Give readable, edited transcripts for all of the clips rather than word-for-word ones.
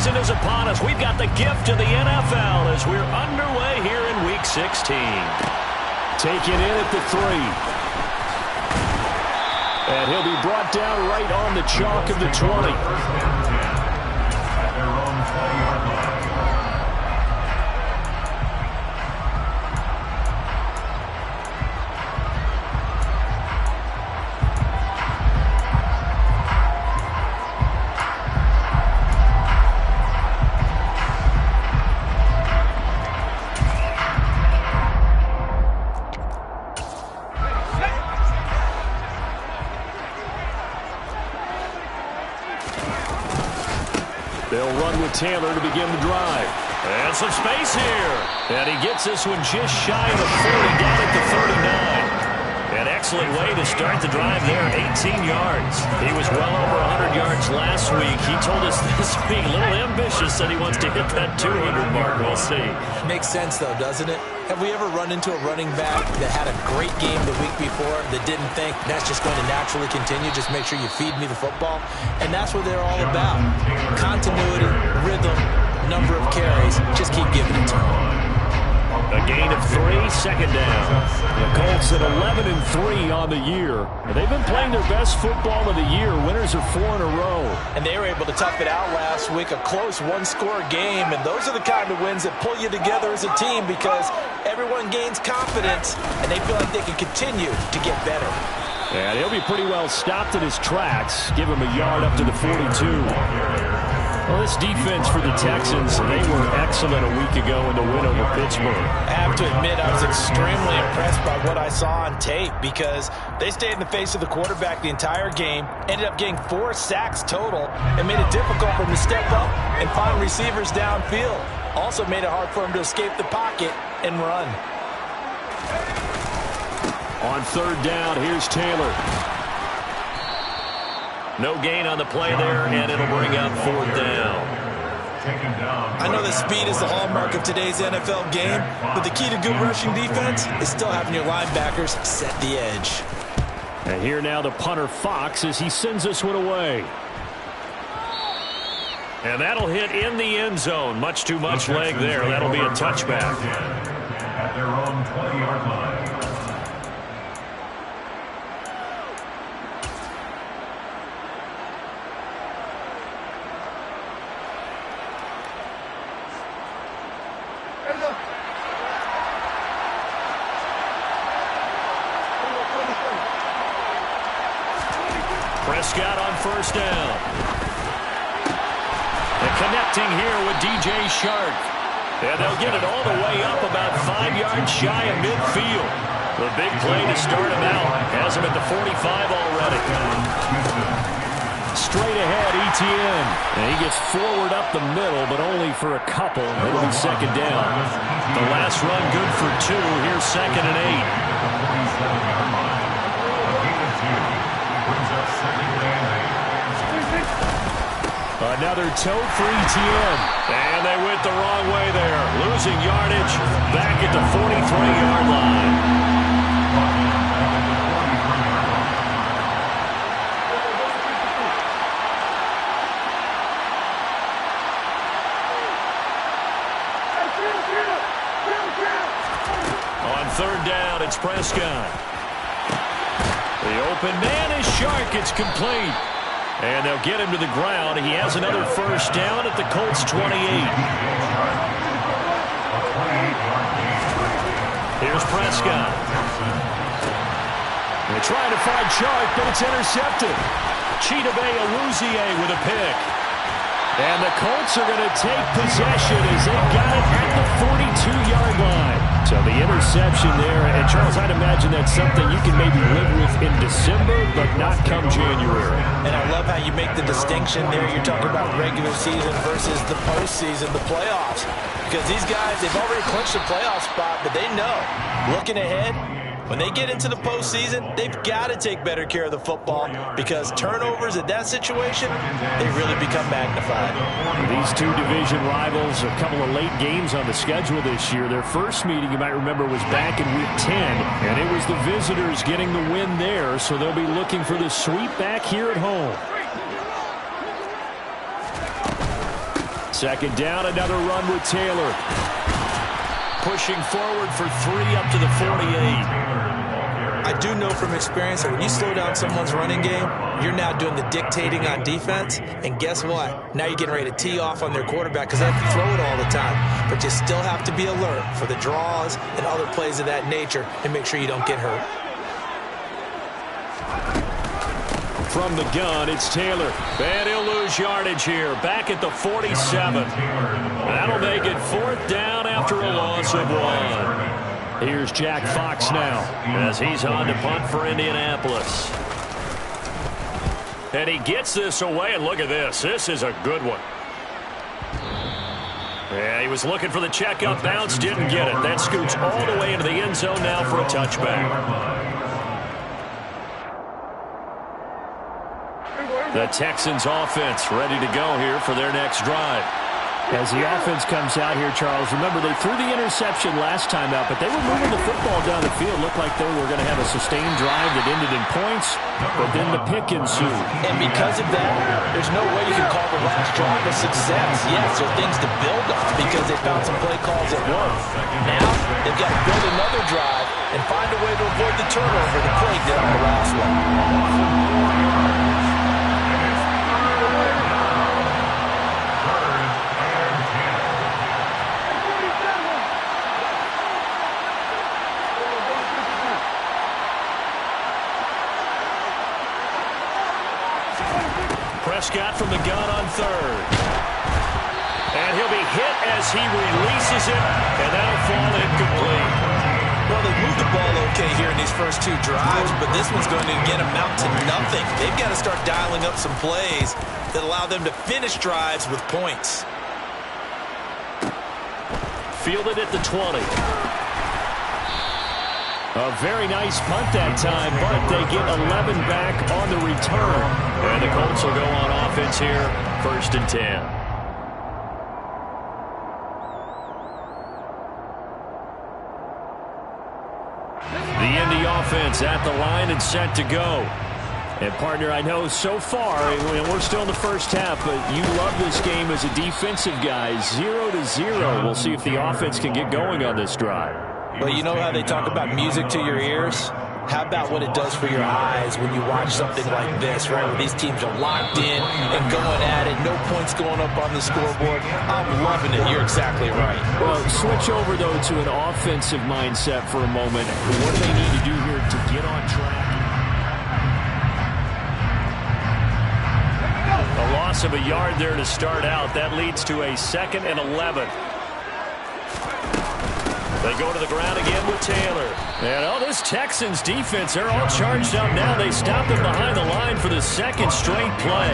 season is upon us. We've got the gift of the NFL as we're underway here in Week 16. Taken in at the 3. And he'll be brought down right on the chalk of the 20. They'll run with Taylor to begin the drive. And some space here. And he gets this one just shy of the 40, down at the 39. An excellent way to start the drive there, 18 yards. He was well over 100 yards last week. He told us this week, a little ambitious, said he wants to hit that 200 mark. We'll see. Makes sense, though, doesn't it? Have we ever run into a running back that had a great game the week before that didn't think that's just going to naturally continue? Just make sure you feed me the football. And that's what they're all about. Continuity, rhythm, number of carries. Just keep giving it to them. A gain of 3, second down. The Colts at 11-3 on the year. They've been playing their best football of the year. Winners are 4 in a row. And they were able to tough it out last week, a close one-score game. And those are the kind of wins that pull you together as a team because everyone gains confidence and they feel like they can continue to get better. And he'll be pretty well stopped in his tracks. Give him a yard up to the 42. Well, this defense for the Texans, they were excellent a week ago in the win over Pittsburgh. I have to admit, I was extremely impressed by what I saw on tape because they stayed in the face of the quarterback the entire game, ended up getting 4 sacks total, and made it difficult for him to step up and find receivers downfield. Also made it hard for him to escape the pocket and run. On third down, here's Taylor. No gain on the play there, and it'll bring up 4th down. I know that speed is the hallmark of today's NFL game, but the key to good rushing defense is still having your linebackers set the edge. And here now the punter Fox as he sends this one away. And that'll hit in the end zone. Much too much leg there. That'll be a touchback. At their own 20-yard line. Prescott on first down. And connecting here with DJ Shark. And they'll get it all the way up about 5 yards shy of midfield. The big play to start him out. Has him at the 45 already. Straight ahead, Etienne. And he gets forward up the middle, but only for a couple. It'll be second down. The last run good for 2. Here's 2nd and 8. Another tote for Etienne. And they went the wrong way there. Losing yardage back at the 43-yard line. On third down, it's Prescott. The open man is Shark. It's complete. And they'll get him to the ground. He has another first down at the Colts 28. Here's Prescott. They're trying to find Shark, but it's intercepted. Chidobe Awuzie with a pick. And the Colts are going to take possession as they got it at the 42-yard line. So the interception there, and Charles, I'd imagine that's something you can maybe live with in December, but not come January. And I love how you make the distinction there. You're talking about regular season versus the postseason, the playoffs. Because these guys, they've already clinched a playoff spot, but they know, looking ahead, when they get into the postseason, they've got to take better care of the football because turnovers at that situation, they really become magnified. These two division rivals, a couple of late games on the schedule this year. Their first meeting, you might remember, was back in Week 10, and it was the visitors getting the win there, so they'll be looking for the sweep back here at home. Second down, another run with Taylor. Pushing forward for 3 up to the 48. I do know from experience that when you slow down someone's running game, you're now doing the dictating on defense. And guess what? Now you're getting ready to tee off on their quarterback because they have to throw it all the time. But you still have to be alert for the draws and other plays of that nature and make sure you don't get hurt. From the gun, it's Taylor. And he'll lose yardage here. Back at the 47. That'll make it 4th down after a loss of 1. Here's Jack Fox now as he's on to punt for Indianapolis. And he gets this away, and look at this. This is a good one. Yeah, he was looking for the checkup bounce, didn't get it. That scoots all the way into the end zone now for a touchback. The Texans offense ready to go here for their next drive. As the offense comes out here, Charles, remember they threw the interception last time out, but they were moving the football down the field. Looked like they were going to have a sustained drive that ended in points, but then the pick ensued. And because of that, there's no way you can call the last drive a success. Yes, there are things to build on because they found some play calls that work. Now, they've got to build another drive and find a way to avoid the turnover that plagued it on the last one. Prescott from the gun on 3rd. And he'll be hit as he releases it, and that'll fall incomplete. Well, they moved the ball okay here in these first 2 drives, but this one's going to again amount to nothing. They've got to start dialing up some plays that allow them to finish drives with points. Fielded at the 20. A very nice punt that time, but they get 11 back on the return. And the Colts will go on offense here, 1st and 10. The Indy offense at the line and set to go. And, partner, I know so far, we're still in the first half, but you love this game as a defensive guy. 0-0. We'll see if the offense can get going on this drive. Well, you know how they talk about music to your ears? How about what it does for your eyes when you watch something like this, right? Where these teams are locked in and going at it, no points going up on the scoreboard. I'm loving it. You're exactly right. Well, switch over, though, to an offensive mindset for a moment. What do they need to do here to get on track? A loss of a yard there to start out. That leads to a 2nd and 11. They go to the ground again with Taylor. And, this Texans defense, they're all charged up now. They stopped them behind the line for the 2nd straight play.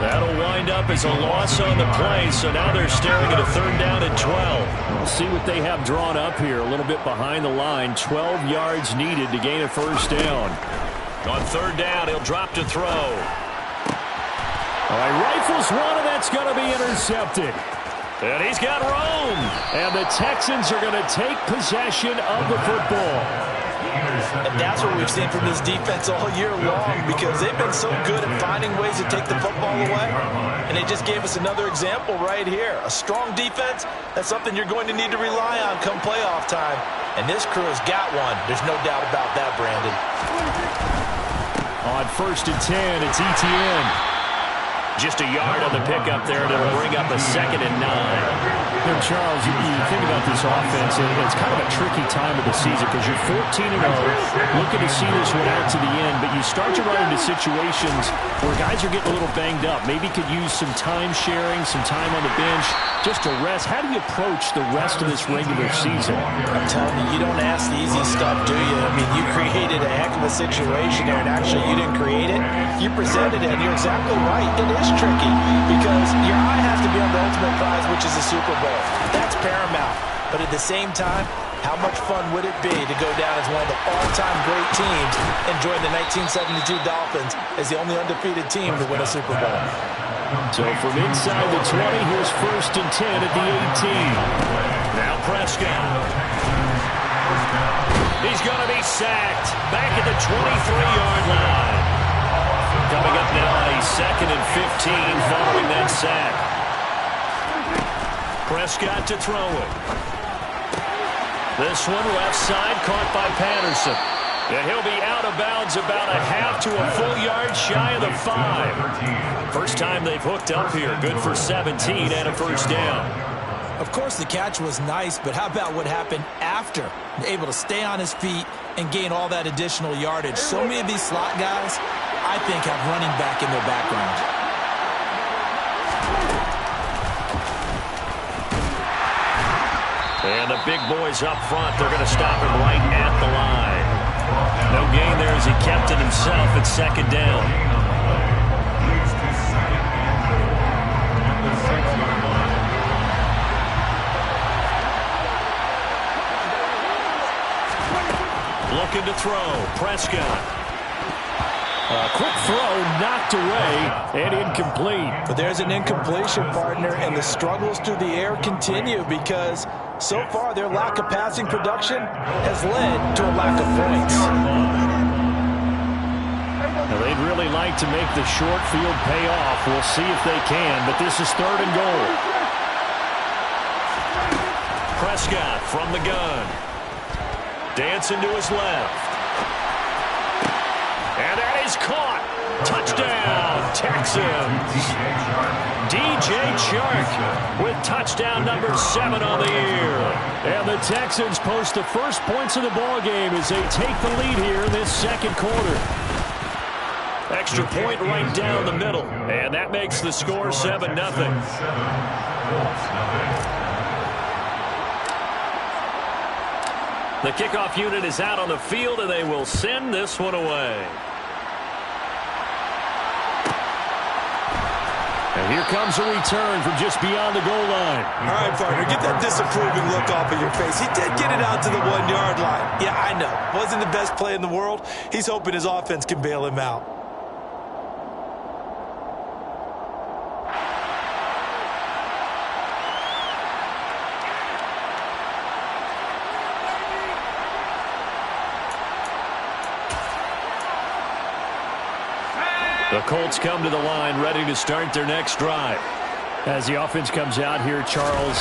That'll wind up as a loss on the play, so now they're staring at a 3rd down and 12. We'll see what they have drawn up here, a little bit behind the line. 12 yards needed to gain a 1st down. On 3rd down, he'll drop to throw. All right, rifles one, and that's going to be intercepted. And he's got room. And the Texans are going to take possession of the football. And that's what we've seen from this defense all year long because they've been so good at finding ways to take the football away. And they just gave us another example right here. A strong defense, that's something you're going to need to rely on come playoff time. And this crew has got one. There's no doubt about that, Brandon. On 1st and 10, it's Etienne. Just a yard on the pickup there to bring up a 2nd and 9. Here, Charles, you think about this offense, and it's kind of a tricky time of the season because you're 14-0, looking to see this one out to the end, but you start to run into situations where guys are getting a little banged up. Maybe could use some time sharing, some time on the bench, just to rest. How do you approach the rest of this regular season? I'm telling you, you don't ask the easy stuff, do you? I mean, you created a heck of a situation there, and actually you didn't create it. You presented it, and you're exactly right. It is tricky because your eye has to be on the ultimate prize, which is the Super Bowl. That's paramount. But at the same time, how much fun would it be to go down as one of the all-time great teams and join the 1972 Dolphins as the only undefeated team to win a Super Bowl? So from inside the 20, here's 1st and 10 at the 18. Now Prescott. He's going to be sacked back at the 23-yard line. Coming up now on a 2nd and 15 following that sack. Prescott to throw it. This one left side, caught by Patterson. And he'll be out of bounds about a half to a full yard shy of the 5. First time they've hooked up here. Good for 17 and a first down. Of course, the catch was nice, but how about what happened after? Able to stay on his feet and gain all that additional yardage. So many of these slot guys, I think, have running back in their background. And the big boys up front, they're going to stop him right at the line. No gain there as he kept it himself at second down. Looking to throw, Prescott. A quick throw knocked away and incomplete. But there's an incompletion, partner, and the struggles through the air continue because so far their lack of passing production has led to a lack of points. Now, they'd really like to make the short field pay off. We'll see if they can, but this is 3rd and goal. Prescott from the gun. Dancing to his left. And that is caught. Touchdown, Texans. DJ Chark with touchdown number 7 on the year. And the Texans post the first points of the ball game as they take the lead here in this second quarter. Extra point right down the middle. And that makes the score 7-0. The kickoff unit is out on the field, and they will send this one away. And here comes a return from just beyond the goal line. All right, partner, get that disapproving look off of your face. He did get it out to the 1-yard line. Yeah, I know. Wasn't the best play in the world. He's hoping his offense can bail him out. The Colts come to the line ready to start their next drive. As the offense comes out here, Charles,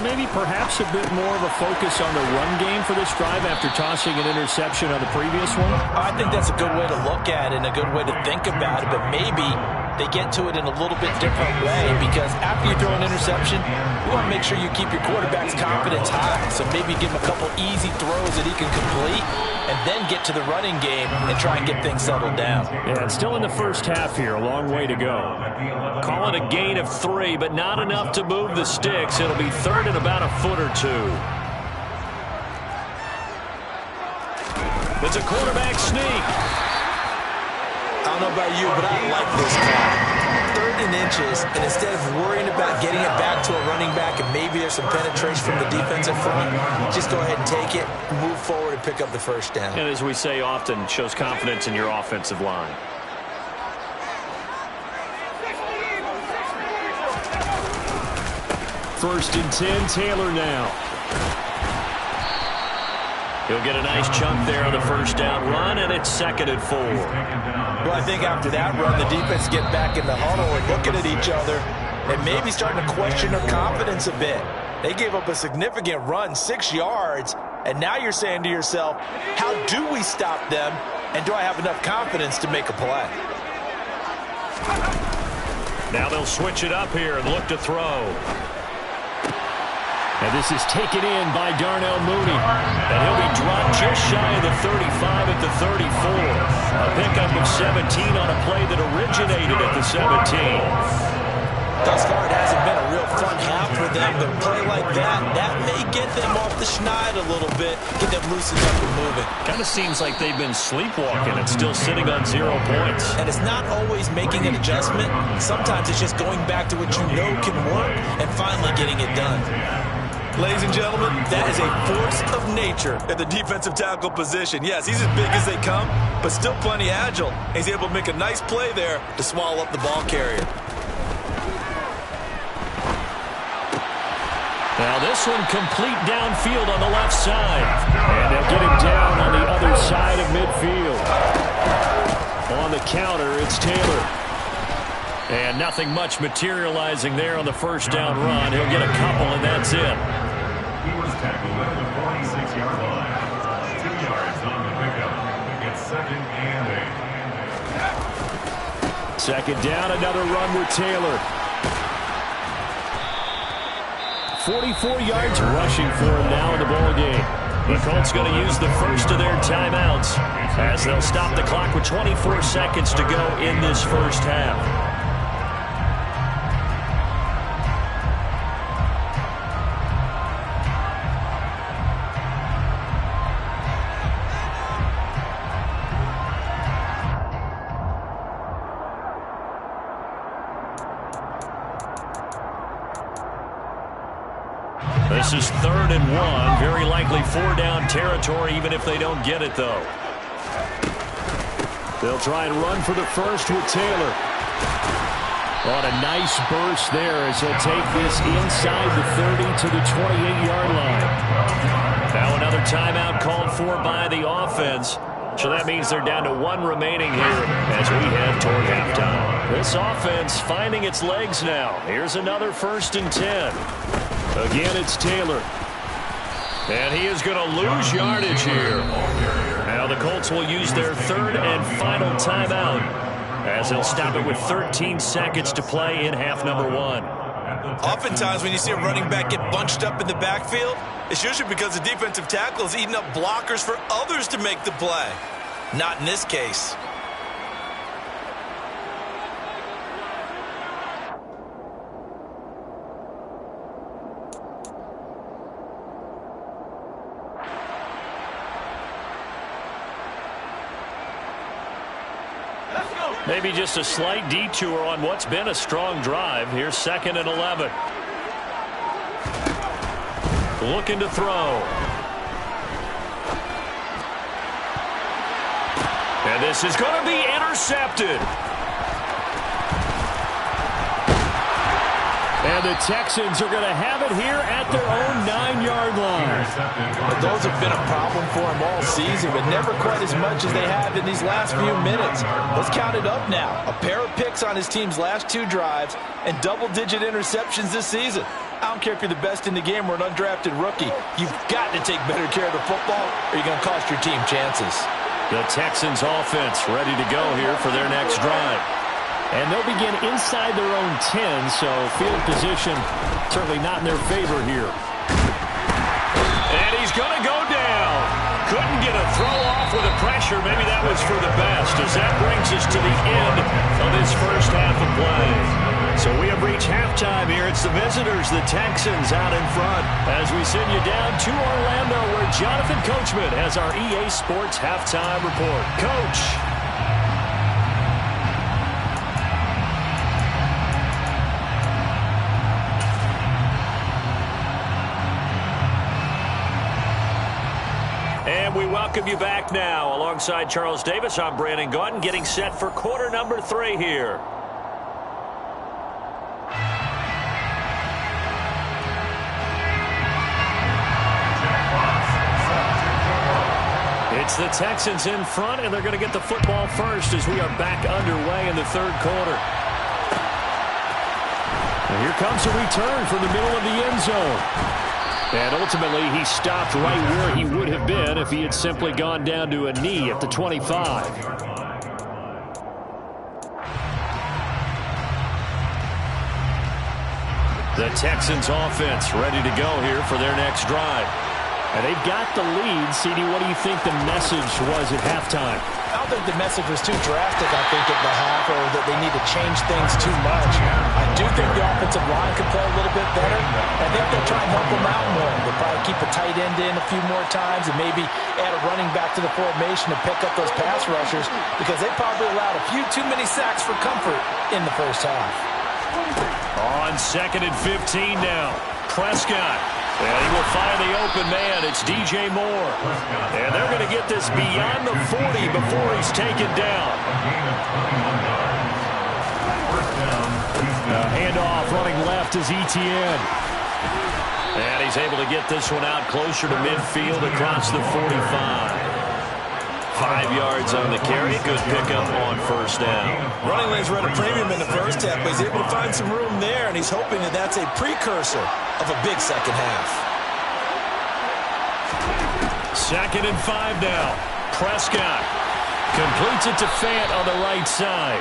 maybe perhaps a bit more of a focus on the run game for this drive after tossing an interception on the previous one? I think that's a good way to look at it and a good way to think about it, but maybe they get to it in a little bit different way because after you throw an interception, you want to make sure you keep your quarterback's confidence high. So maybe give him a couple easy throws that he can complete and then get to the running game and try and get things settled down. Yeah, it's still in the first half here. A long way to go. Call it a gain of 3, but not enough to move the sticks. It'll be 3rd and about a foot or 2. It's a quarterback sneak. I don't know about you, but I like this call. 3rd and inches, and instead of worrying about getting it back to a running back and maybe there's some penetration from the defensive front, just go ahead and take it, move forward, and pick up the first down. And as we say often, shows confidence in your offensive line. First and 10, Taylor now. He'll get a nice chunk there on the first down run, and it's 2nd and 4. Well, I think after that run, the defense get back in the huddle and looking at each other and maybe starting to question their confidence a bit. They gave up a significant run, 6 yards, and now you're saying to yourself, how do we stop them, and do I have enough confidence to make a play? Now they'll switch it up here and look to throw. And this is taken in by Darnell Mooney. And he'll be dropped just shy of the 35 at the 34. A pickup of 17 on a play that originated at the 17. Thus far, it hasn't been a real fun half for them, but a play like that may get them off the schneid a little bit, get them loosened up and moving. Kind of seems like they've been sleepwalking and still sitting on 0 points. And it's not always making an adjustment. Sometimes it's just going back to what you know can work and finally getting it done. Ladies and gentlemen, that is a force of nature at the defensive tackle position. Yes, he's as big as they come, but still plenty agile. He's able to make a nice play there to swallow up the ball carrier. Now this one complete downfield on the left side. And they'll get him down on the other side of midfield. On the counter, it's Taylor. And nothing much materializing there on the first down run. He'll get a couple, and that's it. He was tackled at the 46-yard line. 2 yards on the pickup. It's 2nd and 8. Second down, another run with Taylor. 44 yards rushing for him now in the ball game. The Colts going to use the first of their timeouts as they'll stop the clock with 24 seconds to go in this first half. This is 3rd and 1. Very likely 4-down territory, even if they don't get it, though. They'll try and run for the first with Taylor. On a nice burst there as he'll take this inside the 30 to the 28-yard line. Now another timeout called for by the offense. So that means they're down to 1 remaining here as we head toward halftime. This offense finding its legs now. Here's another 1st and 10. Again, it's Taylor. And he is going to lose yardage here. Now the Colts will use their 3rd and final timeout as they'll stop it with 13 seconds to play in half number 1. Oftentimes when you see a running back get bunched up in the backfield, it's usually because the defensive tackle is eating up blockers for others to make the play. Not in this case. Maybe just a slight detour on what's been a strong drive. Here's 2nd and 11. Looking to throw. And this is going to be intercepted. And the Texans are going to have it here at their own 9-yard line. Those have been a problem for them all season, but never quite as much as they have in these last few minutes. Let's count it up now. A pair of picks on his team's last 2 drives and double-digit interceptions this season. I don't care if you're the best in the game or an undrafted rookie. You've got to take better care of the football or you're going to cost your team chances. The Texans offense ready to go here for their next drive. And they'll begin inside their own 10, so field position certainly not in their favor here. And he's going to go down. Couldn't get a throw off with the pressure. Maybe that was for the best, as that brings us to the end of this first half of play. So we have reached halftime here. It's the visitors, the Texans, out in front, as we send you down to Orlando, where Jonathan Coachman has our EA Sports Halftime Report. Coach. And we welcome you back now. Alongside Charles Davis, I'm Brandon Gaudin, getting set for quarter number 3 here. It's the Texans in front, and they're going to get the football first as we are back underway in the 3rd quarter. And here comes a return from the middle of the end zone. And ultimately, he stopped right where he would have been if he had simply gone down to a knee at the 25. The Texans offense ready to go here for their next drive. And they've got the lead. CD, what do you think the message was at halftime? I don't think the message was too drastic, I think, at the half, or that they need to change things too much. I do think the offensive line could play a little bit better. I think they'll try and help them out more. They'll probably keep a tight end in a few more times and maybe add a running back to the formation to pick up those pass rushers, because they probably allowed a few too many sacks for comfort in the first half. On 2nd and 15 now. Prescott. And he will find the open man. It's DJ Moore. And they're going to get this beyond the 40 before he's taken down. Handoff running left is Etienne. And he's able to get this one out closer to midfield across the 45. 5 yards on the carry. Good pickup on first down. Running lanes were at a premium in the first half, but he's able to find some room there, and he's hoping that that's a precursor of a big second half. 2nd and 5 now. Prescott completes it to Fant on the right side.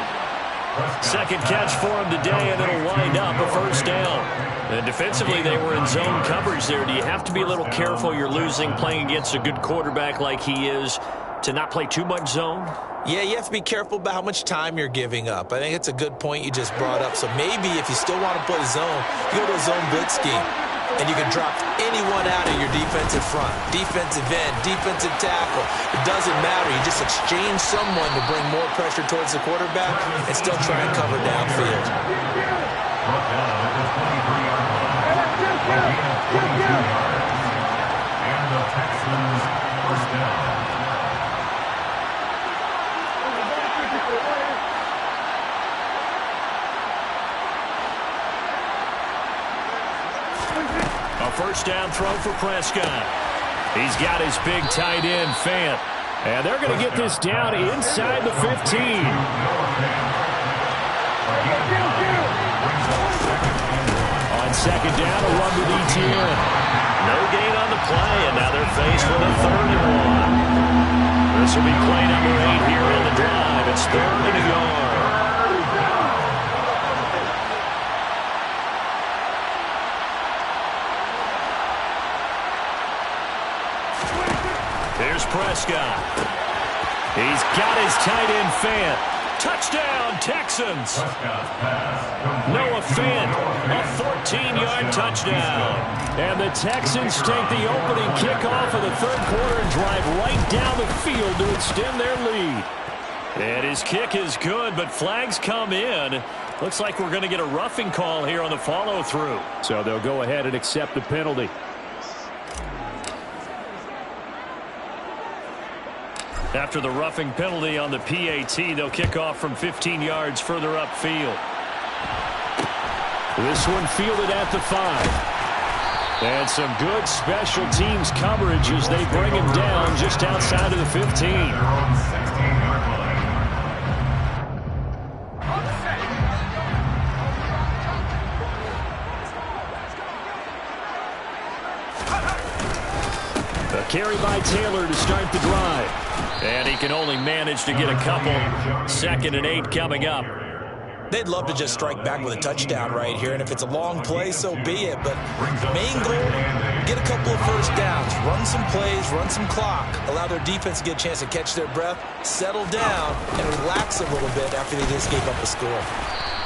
Second catch for him today, and it'll wind up a first down. And defensively, they were in zone coverage there. Do you have to be a little careful you're losing playing against a good quarterback like he is to not play too much zone? Yeah, you have to be careful about how much time you're giving up. I think it's a good point you just brought up. So maybe if you still want to play zone, you go to a zone blitz scheme. And you can drop anyone out of your defensive front, defensive end, defensive tackle. It doesn't matter. You just exchange someone to bring more pressure towards the quarterback and still try and cover downfield. Brought down at the 23-yard line. Gain of 22 yards. And the Texans first down. A first down throw for Prescott. He's got his big tight end, Fant. And they're going to get this down inside the 15. On second down, a run with ETN. No gain on the play, and now they're faced with a 3rd and 1. This will be play number 8 here on the drive. It's 3rd and a yard. Here's Prescott. He's got his tight end, Fant. Touchdown, Texans. Noah Fant, a 14-yard touchdown. And the Texans take the opening kickoff of the 3rd quarter and drive right down the field to extend their lead. And his kick is good, but flags come in. Looks like we're going to get a roughing call here on the follow-through. So they'll go ahead and accept the penalty. After the roughing penalty on the PAT, they'll kick off from 15 yards further upfield. This one fielded at the 5. And some good special teams coverage as they bring him down just outside of the 15. A carry by Taylor to start the drive. And he can only manage to get a couple. 2nd and 8 coming up. They'd love to just strike back with a touchdown right here, and if it's a long play, so be it. But main goal, get a couple of first downs, run some plays, run some clock, allow their defense to get a chance to catch their breath, settle down, and relax a little bit after they just gave up a score.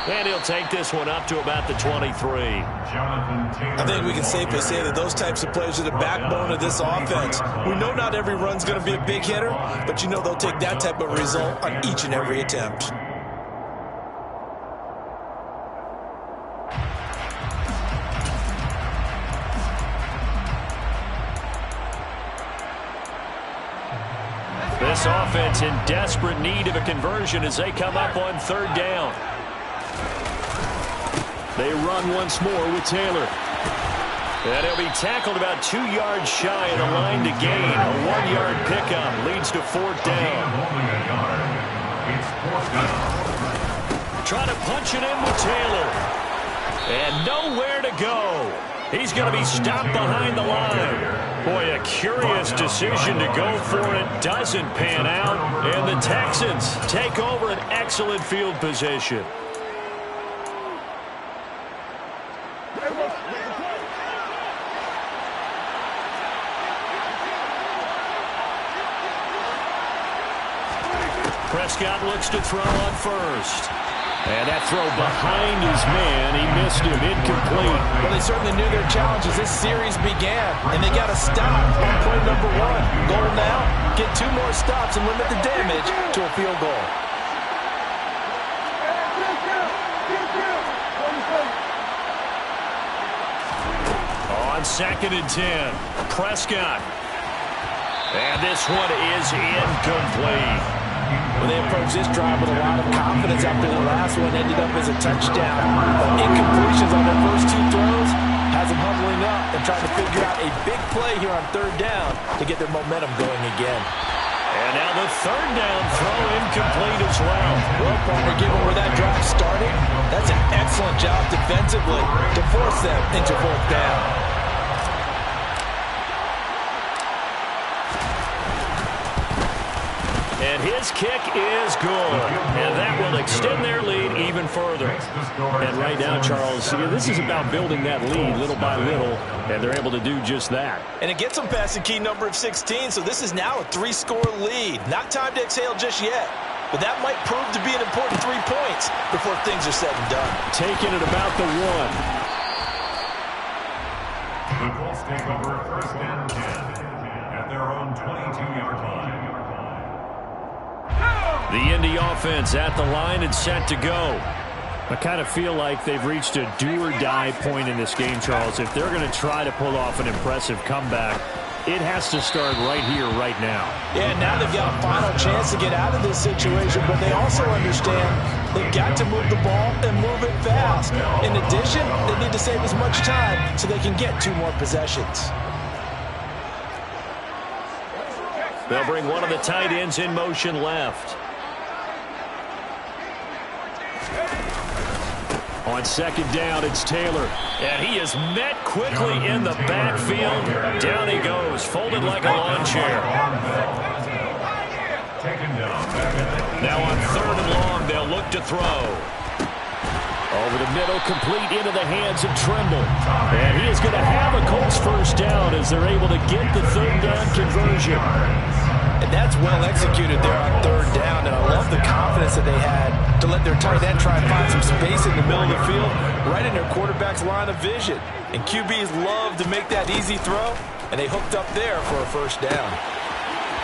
And he'll take this one up to about the 23. I think we can safely say that those types of plays are the backbone of this offense. We know not every run's going to be a big hitter, but you know they'll take that type of result on each and every attempt. This offense in desperate need of a conversion as they come up on 3rd down. They run once more with Taylor. And he'll be tackled about 2 yards shy of the line to gain. A 1-yard pickup leads to 4th down. Trying to punch it in with Taylor. And nowhere to go. He's going to be stopped behind the line. Boy, a curious decision to go for it. Doesn't pan out. And the Texans take over an excellent field position. Prescott looks to throw on first. And that throw behind his man, he missed him, incomplete. Well, they certainly knew their challenge as this series began, and they got to stop on play number 1. Goal now, get 2 more stops and limit the damage to a field goal. On 2nd and 10, Prescott. And this one is incomplete. Well, they approached this drive with a lot of confidence after the last one ended up as a touchdown. But incompletions on their first 2 throws has them huddling up and trying to figure out a big play here on 3rd down to get their momentum going again. And now the third down throw incomplete as well. Well, partner, given where that drive started, that's an excellent job defensively to force them into fourth down. And his kick is good. And that will extend their lead even further. And right now, Charles, this is about building that lead little by little, and they're able to do just that. And it gets them past the key number of 16, so this is now a 3-score lead. Not time to exhale just yet, but that might prove to be an important 3 points before things are said and done. Taking it about the 1. The Colts take over first and 10 at their own 22-yard line. The Indy offense at the line and set to go. I kind of feel like they've reached a do-or-die point in this game, Charles. If they're going to try to pull off an impressive comeback, it has to start right here, right now. Yeah, now they've got a final chance to get out of this situation, but they also understand they've got to move the ball and move it fast. In addition, they need to save as much time so they can get 2 more possessions. They'll bring one of the tight ends in motion left. On second down, it's Taylor. And he is met quickly in the backfield. Down he goes, folded like a lawn chair. Now on third and long, they'll look to throw. Over the middle, complete into the hands of Trimble. And he is going to have a Colts first down as they're able to get the third down conversion. And that's well executed there on third down. And I love the confidence that they had to let their tight end try and find some space in the middle of the field, right in their quarterback's line of vision. And QBs love to make that easy throw, and they hooked up there for a first down.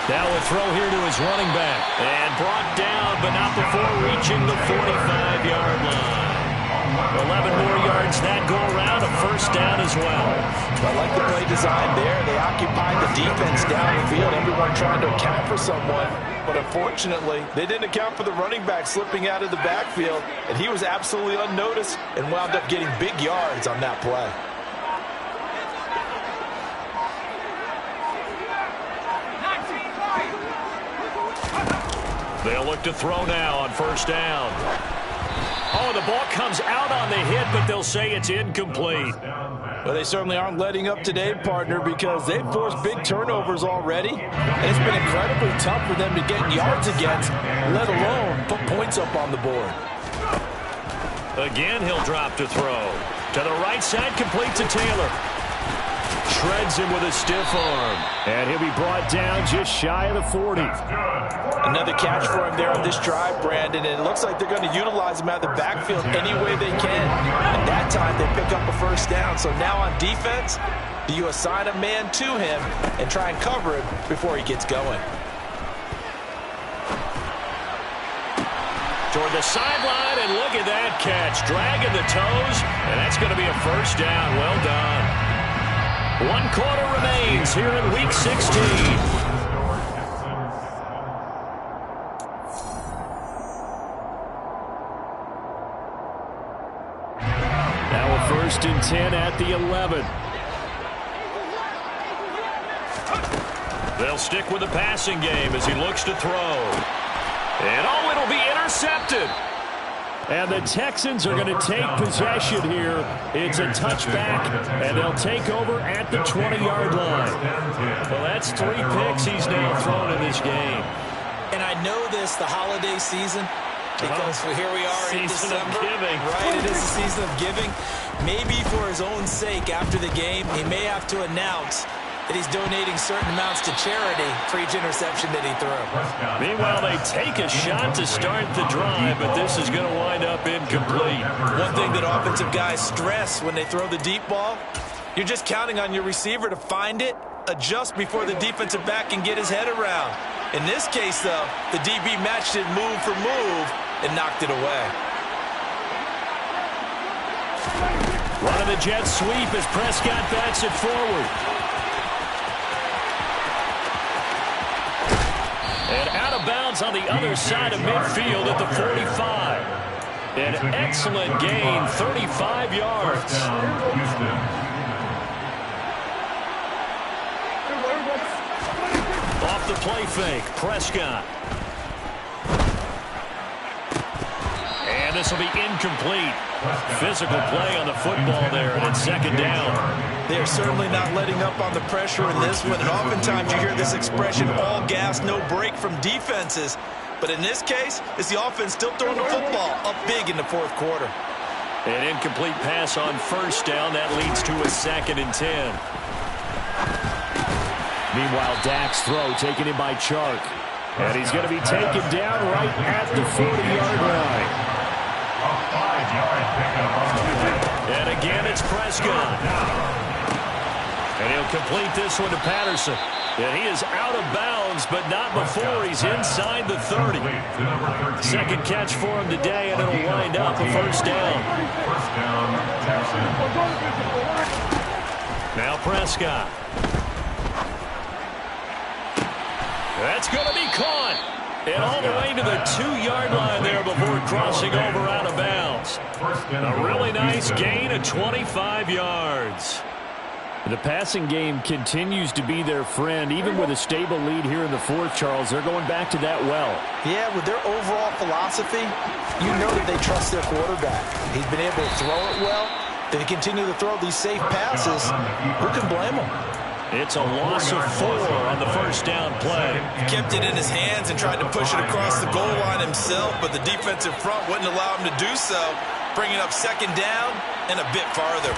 Now a throw here to his running back. And brought down, but not before reaching the 45-yard line. 11 more yards that go around, a first down as well. I like the play design there. They occupied the defense down the field, everyone trying to account for someone. But unfortunately, they didn't account for the running back slipping out of the backfield, and he was absolutely unnoticed and wound up getting big yards on that play. They'll look to throw now on first down. Oh, the ball comes out on the hit, but they'll say it's incomplete. Well, they certainly aren't letting up today, partner, because they've forced big turnovers already. And it's been incredibly tough for them to get yards against, let alone put points up on the board. Again, he'll drop to throw. To the right side, complete to Taylor. Shreds him with a stiff arm. And he'll be brought down just shy of the 40. Another catch for him there on this drive, Brandon, and it looks like they're going to utilize him out of the backfield any way they can. And that time they pick up a first down. So now on defense, do you assign a man to him and try and cover him before he gets going? Toward the sideline, and look at that catch. Dragging the toes, and that's going to be a first down. Well done. 1 quarter remains here in Week 16. First and 10 at the 11. They'll stick with the passing game as he looks to throw. And oh, it'll be intercepted. And the Texans are going to take possession here. It's a touchback, and they'll take over at the 20-yard line. Well, that's 3 picks he's now thrown in this game. And I know this, the holiday season, because here we are in December. Right, it is the season of giving. Maybe for his own sake after the game, he may have to announce that he's donating certain amounts to charity for each interception that he threw. Meanwhile, they take a shot to start the drive, but this is going to wind up incomplete. One thing that offensive guys stress when they throw the deep ball, you're just counting on your receiver to find it, adjust before the defensive back can get his head around. In this case, though, the DB matched it move for move and knocked it away. Running the jet sweep as Prescott backs it forward. And out of bounds on the other side of midfield at the 45. An excellent gain, 35 yards. Off off the play fake. Prescott. And this will be incomplete. Physical play on the football there, and it's second down. They're certainly not letting up on the pressure in this one, and oftentimes you hear this expression, all gas, no break from defenses. But in this case, it's the offense still throwing the football up big in the fourth quarter. An incomplete pass on first down. That leads to a 2nd and 10. Meanwhile, Dak's throw taken in by Chark. And he's going to be taken down right at the 40-yard line. A 5-yard pickup on the play. And again, it's Prescott. And he'll complete this one to Patterson. And he is out of bounds, but not before he's inside the 30. Second catch for him today, and it'll wind up a first down. First down, Texans. Now Prescott. That's going to be caught. And all the way to the 2-yard line there before crossing over out of bounds. A really nice gain of 25 yards. The passing game continues to be their friend. Even with a stable lead here in the fourth, Charles, they're going back to that well. Yeah, with their overall philosophy, you know that they trust their quarterback. He's been able to throw it well. They continue to throw these safe passes. Who can blame them? It's a loss of 4 on the first down play. He kept it in his hands and tried to push it across the goal line himself, but the defensive front wouldn't allow him to do so, bringing up second down and a bit farther.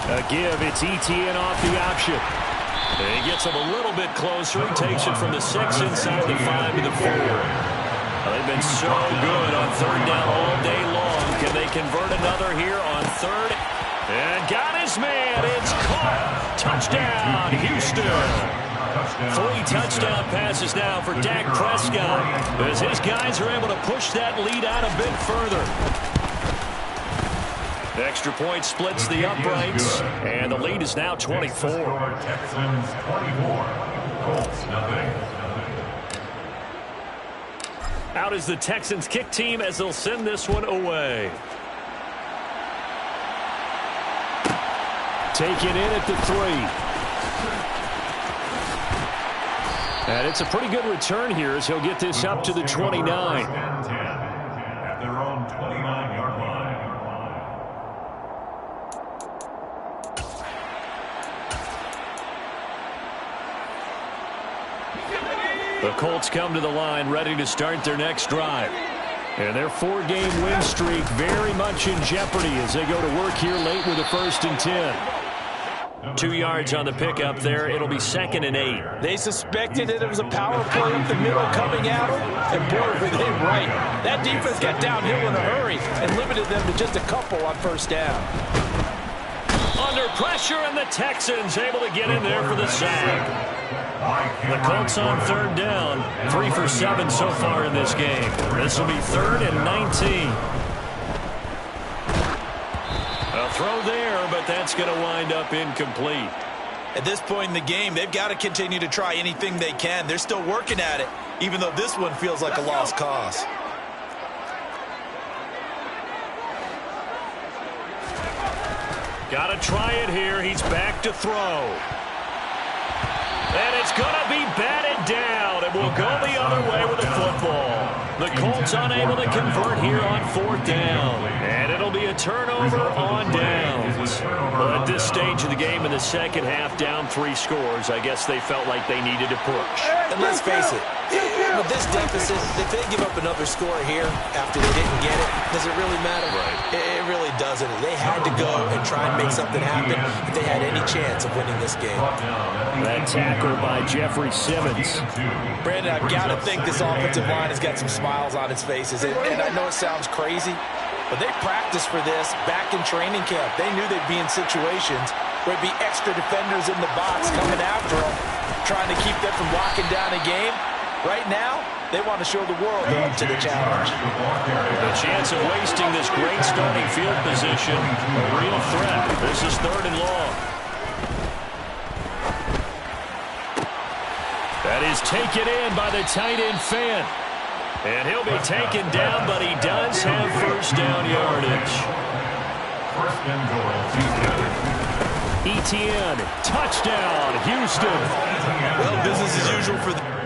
A give, it's ETN off the option. And he gets him a little bit closer. He takes it from the 6 inside the 5 to the 4. They've been so good on third down all day long. Can they convert another here on third? And got his man. It's caught. Touchdown, Houston. 3 touchdown passes now for Dak Prescott as his guys are able to push that lead out a bit further. Extra point splits the uprights, and the lead is now 24. Texans 24, Colts nothing. Out is the Texans kick team as they'll send this one away. Taken in at the 3. And it's a pretty good return here as he'll get this up to the 29. At their own 29-yard line. The Colts come to the line ready to start their next drive. And their 4-game win streak very much in jeopardy as they go to work here late with a 1st and 10. 2 yards on the pickup there. It'll be 2nd and 8. They suspected that it was a power play up the middle coming at them, and boy, were they right. That defense got downhill in a hurry and limited them to just a couple on first down. Under pressure, and the Texans able to get in there for the sack. The Colts on third down. 3 for 7 so far in this game. This will be 3rd and 19. A throw there, but that's going to wind up incomplete. At this point in the game, they've got to continue to try anything they can. They're still working at it, even though this one feels like a lost cause. Got to try it here. He's back to throw. And it's going to be batted down. It will go the other way with the football. The Colts unable to convert here on 4th down. And it'll be a turnover on downs. Well, at this stage of the game in the second half, down 3 scores, I guess they felt like they needed to push. And let's face it, with this deficit, if they give up another score here after they didn't get it, does it really matter? Right. It really doesn't. They had to go and try and make something happen if they had any chance of winning this game. That tackle by Jeffrey Simmons. Brandon, I've got to think this offensive line has got some smiles on its faces. And I know it sounds crazy, but they practiced for this back in training camp. They knew they'd be in situations where it'd be extra defenders in the box coming after them, trying to keep them from locking down a game. Right now, they want to show the world they're up to the challenge. The chance of wasting this great starting field position, a real threat. This is 3rd and long. That is taken in by the tight end Fant. And he'll be taken down, but he does have first down yardage. First and goal. Etienne, touchdown, Houston. Well, business as usual for the